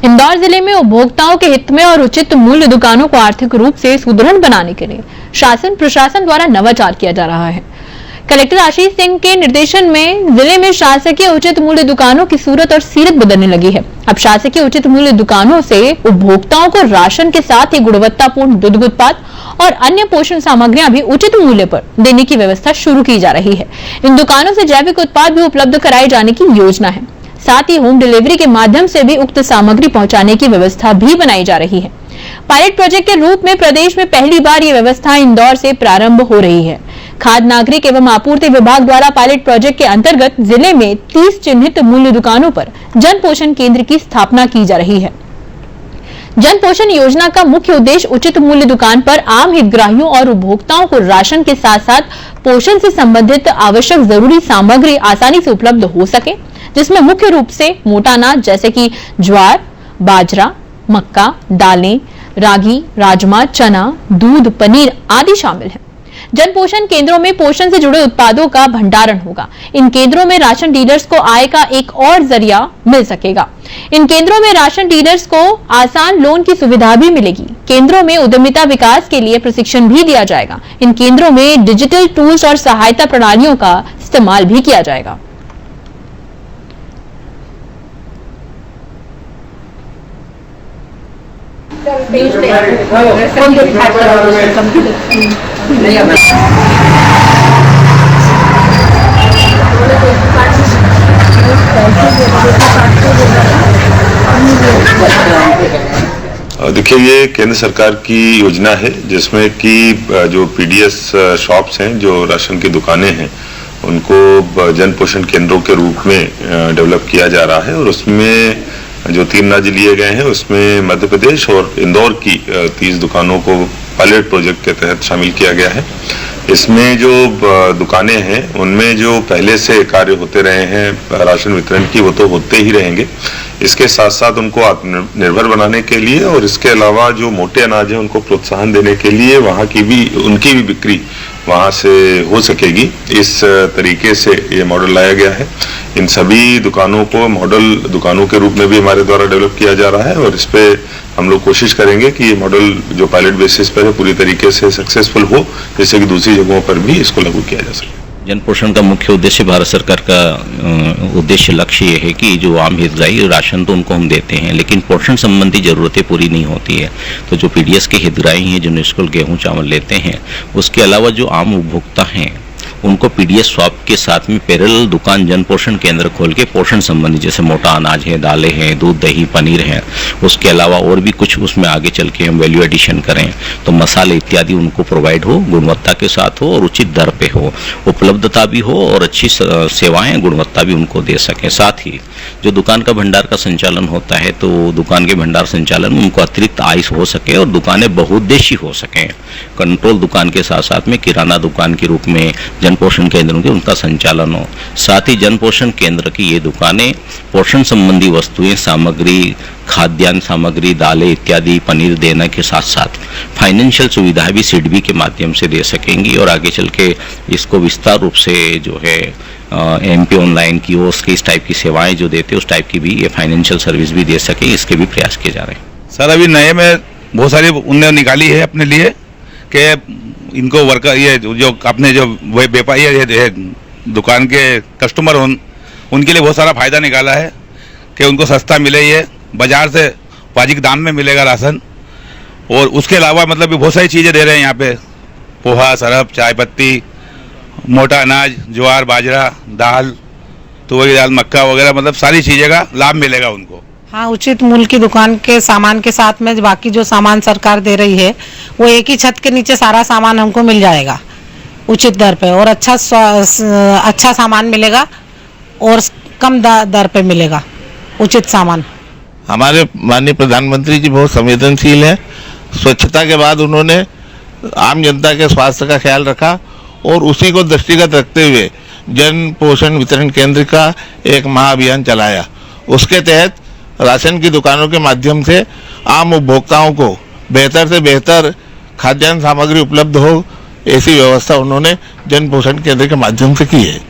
इंदौर जिले में उपभोक्ताओं के हित में और उचित मूल्य दुकानों को आर्थिक रूप से सुदृढ़ बनाने के लिए शासन प्रशासन द्वारा नवाचार किया जा रहा है। कलेक्टर आशीष सिंह के निर्देशन में जिले में शासकीय उचित मूल्य दुकानों की सूरत और सीरत बदलने लगी है। अब शासकीय उचित मूल्य दुकानों से उपभोक्ताओं को राशन के साथ ही गुणवत्तापूर्ण दुग्ध उत्पाद और अन्य पोषण सामग्रियां भी उचित मूल्य पर देने की व्यवस्था शुरू की जा रही है। इन दुकानों से जैविक उत्पाद भी उपलब्ध कराए जाने की योजना है। साथ ही होम डिलीवरी के माध्यम से भी उक्त सामग्री पहुंचाने की व्यवस्था भी बनाई जा रही है। पायलट प्रोजेक्ट के रूप में प्रदेश में पहली बार ये व्यवस्था इंदौर से प्रारंभ हो रही है। खाद्य नागरिक एवं आपूर्ति विभाग द्वारा पायलट प्रोजेक्ट के अंतर्गत जिले में 30 चिन्हित मूल्य दुकानों पर जन पोषण केंद्र की स्थापना की जा रही है। जन पोषण योजना का मुख्य उद्देश्य उचित मूल्य दुकान पर आम हितग्राहियों और उपभोक्ताओं को राशन के साथ साथ पोषण से संबंधित आवश्यक जरूरी सामग्री आसानी से उपलब्ध हो सके, जिसमें मुख्य रूप से मोटा अनाज जैसे कि ज्वार, बाजरा, मक्का, दालें, रागी, राजमा, चना, दूध, पनीर आदि शामिल हैं। जन पोषण केंद्रों में पोषण से जुड़े उत्पादों का भंडारण होगा। इन केंद्रों में राशन डीलर्स को आय का एक और जरिया मिल सकेगा। इन केंद्रों में राशन डीलर्स को आसान लोन की सुविधा भी मिलेगी। केंद्रों में उद्यमिता विकास के लिए प्रशिक्षण भी दिया जाएगा। इन केंद्रों में डिजिटल टूल्स और सहायता प्रणालियों का इस्तेमाल भी किया जाएगा। देखिए, ये केंद्र सरकार की योजना है जिसमें कि जो पीडीएस शॉप्स हैं, जो राशन की दुकानें हैं, उनको जन पोषण केंद्रों के रूप में डेवलप किया जा रहा है। और उसमें जो 3 राज्य लिए गए हैं उसमें मध्य प्रदेश और इंदौर की 30 दुकानों को पायलट प्रोजेक्ट के तहत शामिल किया गया है। इसमें जो दुकानें हैं उनमें जो पहले से कार्य होते रहे हैं राशन वितरण की, वो तो होते ही रहेंगे। इसके साथ साथ उनको आत्मनिर्भर बनाने के लिए और इसके अलावा जो मोटे अनाज है उनको प्रोत्साहन देने के लिए वहाँ की भी उनकी भी बिक्री वहाँ से हो सकेगी। इस तरीके से ये मॉडल लाया गया है। इन सभी दुकानों को मॉडल दुकानों के रूप में भी हमारे द्वारा डेवलप किया जा रहा है और इस पे हम लोग कोशिश करेंगे कि ये मॉडल जो पायलट बेसिस पर है पूरी तरीके से सक्सेसफुल हो, जिससे कि दूसरी जगहों पर भी इसको लागू किया जा सके। जन पोषण का मुख्य उद्देश्य, भारत सरकार का उद्देश्य लक्ष्य ये है कि जो आम हितग्राही राशन तो उनको हम देते हैं, लेकिन पोषण संबंधी ज़रूरतें पूरी नहीं होती है। तो जो पीडीएस के हितग्राही हैं, जो निःशुल्क गेहूं चावल लेते हैं, उसके अलावा जो आम उपभोक्ता हैं उनको पीडीएस शॉप के साथ में पैरेलल दुकान जन पोषण केंद्र खोल के पोषण संबंधी जैसे मोटा अनाज है, दालें हैं, दूध, दही, पनीर है, उसके अलावा और भी कुछ उसमें आगे चल के हम वैल्यू एडिशन करें तो मसाले इत्यादि उनको प्रोवाइड हो, गुणवत्ता के साथ हो और उचित दर पे हो, उपलब्धता भी हो और अच्छी सेवाएं गुणवत्ता भी उनको दे सकें। साथ ही जो दुकान का भंडार का संचालन होता है तो दुकान के भंडार संचालन में उनको अतिरिक्त आय हो सके और दुकानें बहुउद्देशीय हो सकें। कंट्रोल दुकान के साथ साथ में किराना दुकान के रूप में जन पोषण केंद्रों के उनका संचालन हो। साथ ही जन पोषण केंद्र की ये दुकानें पोषण संबंधी वस्तुएं, सामग्री, खाद्यान्न सामग्री, दालें इत्यादि, पनीर देने के साथ साथ फाइनेंशियल सुविधाएं भी सिडबी के माध्यम से दे सकेंगी और आगे चल के इसको विस्तार रूप से जो है एमपी ऑनलाइन की उसकी इस टाइप की सेवाएं जो देते हैं उस टाइप की भी ये फाइनेंशियल सर्विस भी दे सके, इसके भी प्रयास किए जा रहे हैं। सर, अभी नए में बहुत सारी उन्होंने निकाली है अपने लिए कि इनको वर्कर ये जो अपने जो व्यापारी है दुकान के कस्टमर उनके लिए बहुत सारा फायदा निकाला है कि उनको सस्ता मिले, ये बाजार से वाजिब दाम में मिलेगा राशन। और उसके अलावा मतलब भी बहुत सारी चीज़ें दे रहे हैं यहाँ पे, पोहा, सरफ, चाय पत्ती, मोटा अनाज, ज्वार, बाजरा, दाल, तुअर की दाल, मक्का वगैरह, मतलब सारी चीज़ें का लाभ मिलेगा उनको। हाँ, उचित मूल्य की दुकान के सामान के साथ में बाकी जो सामान सरकार दे रही है वो एक ही छत के नीचे सारा सामान हमको मिल जाएगा उचित दर पे और अच्छा सामान मिलेगा और कम दर पे मिलेगा उचित सामान। हमारे माननीय प्रधानमंत्री जी बहुत संवेदनशील हैं। स्वच्छता के बाद उन्होंने आम जनता के स्वास्थ्य का ख्याल रखा और उसी को दृष्टिगत रखते हुए जन पोषण वितरण केंद्र का एक महाअभियान चलाया। उसके तहत राशन की दुकानों के माध्यम से आम उपभोक्ताओं को बेहतर से बेहतर खाद्यान्न सामग्री उपलब्ध हो, ऐसी व्यवस्था उन्होंने जन पोषण केंद्र के माध्यम से की है।